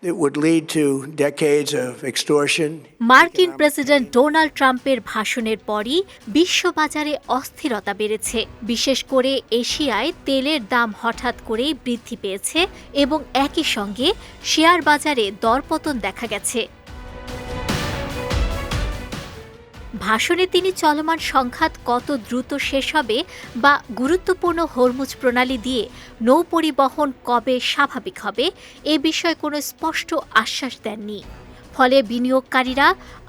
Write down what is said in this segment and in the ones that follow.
that would lead to decades of extortion. মার্কিন president Donald ট্রাম্পের ভাষণের পরই বিশ্ববাজারে অস্থিরতা বেড়েছে। বিশেষ করে এশিয়ায় তেলের দাম হঠাৎ করেই বৃদ্ধি পেয়েছে এবং একই সঙ্গে শেয়ার বাজারে দরপতন দেখা গেছে। ভাষণে তিনি চলমান সংঘাত কত দ্রুত শেষ হবে বা গুরুত্বপূর্ণ হরমুজ প্রণালী দিয়ে নৌ পরিবহন কবে স্বাভাবিক হবে এ বিষয়ে কোনো স্পষ্ট আশ্বাস দেননি। ফলে বিনিয়োগকারীরা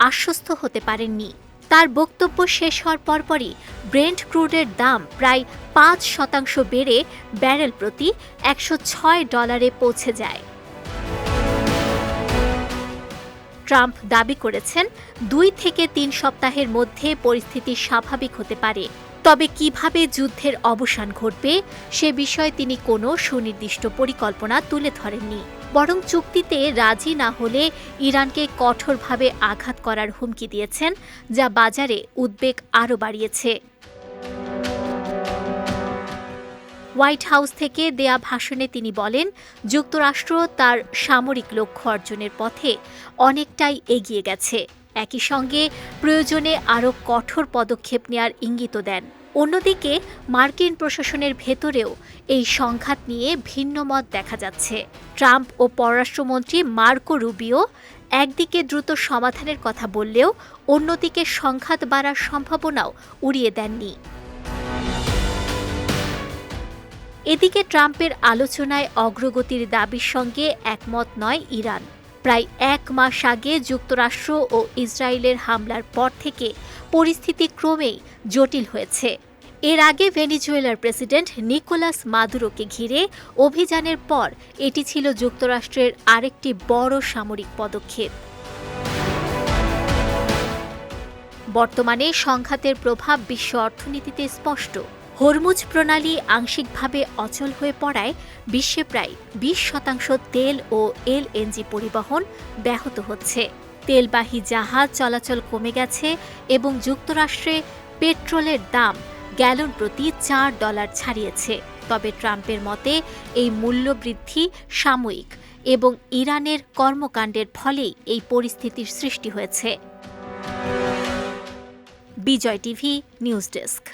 আশ্বস্ত হতে পারেননি। তার বক্তব্য শেষ হওয়ার পরপরই ব্রেন্ট ক্রুডের দাম প্রায় ৫% বেড়ে ব্যারেল প্রতি $১০৬ পৌঁছে যায়। ট্রাম্প দাবি করেছেন ২ থেকে ৩ সপ্তাহের মধ্যে পরিস্থিতি স্বাভাবিক হতে পারে। তবে কিভাবে যুদ্ধের অবসান ঘটবে সে বিষয়ে তিনি কোনো সুনির্দিষ্ট পরিকল্পনা তুলে ধরেননি। বরং চুক্তিতে রাজি না হলে ইরানকে কঠোরভাবে আঘাত করার হুমকি দিয়েছেন, যা বাজারে উদ্বেগ আরও বাড়িয়েছে। হোয়াইট হাউস থেকে দেয়া ভাষণে তিনি বলেন, যুক্তরাষ্ট্র তার সামরিক লক্ষ্য অর্জনের পথে অনেকটাই এগিয়ে গেছে। একই সঙ্গে প্রয়োজনে আরও কঠোর পদক্ষেপ নেওয়ার ইঙ্গিতও দেন। অন্যদিকে মার্কিন প্রশাসনের ভেতরেও এই সংঘাত নিয়ে ভিন্ন মত দেখা যাচ্ছে। ট্রাম্প ও পররাষ্ট্রমন্ত্রী মার্কো রুবিও একদিকে দ্রুত সমাধানের কথা বললেও অন্যদিকে সংঘাত বাড়ার সম্ভাবনাও উড়িয়ে দেননি। এদিকে ট্রাম্পের আলোচনায় অগ্রগতির দাবির সঙ্গে একমত নয় ইরান। প্রায় ১ মাস আগে যুক্তরাষ্ট্র ও ইসরায়েলের হামলার পর থেকে পরিস্থিতি ক্রমেই জটিল হয়েছে। এর আগে ভেনেজুয়েলার প্রেসিডেন্ট নিকোলাস মাদুরোকে ঘিরে অভিযানের পর এটি ছিল যুক্তরাষ্ট্রের আরেকটি বড় সামরিক পদক্ষেপ। বর্তমানে সংঘাতের প্রভাব বিশ্ব অর্থনীতিতে স্পষ্ট। হরমুজ প্রণালী আংশিকভাবে অচল হয়ে পড়ায় বিশ্বে প্রায় ২০% তেল ও এলএনজি পরিবহন ব্যাহত হচ্ছে। তেলবাহী জাহাজ চলাচল কমে গেছে এবং যুক্তরাষ্ট্রে পেট্রোলের দাম গ্যালন প্রতি $৪ ছাড়িয়েছে। তবে ট্রাম্পের মতে এই মূল্যবৃদ্ধি সাময়িক এবং ইরানের কর্মকাণ্ডের ফলেই এই পরিস্থিতির সৃষ্টি হয়েছে। বিজয় টিভি নিউজ ডেস্ক।